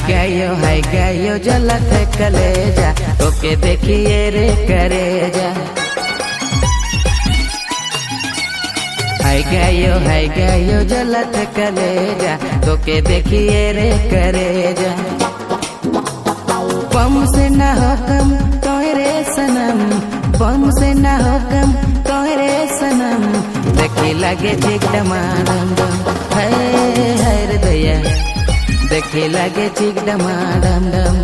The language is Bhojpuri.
हाय गायो जलत कलेजा तोके देखिए रे करेजा। हाय गायो जलत कलेजा तोके देखिए रे करेजा। बम से न हो कम तोरे सनम, बम से न हो कम तोरे सनम, देखी लगे चिक डमाडम डम, हाय रे दया देखी लगे चिक डमाडम डम।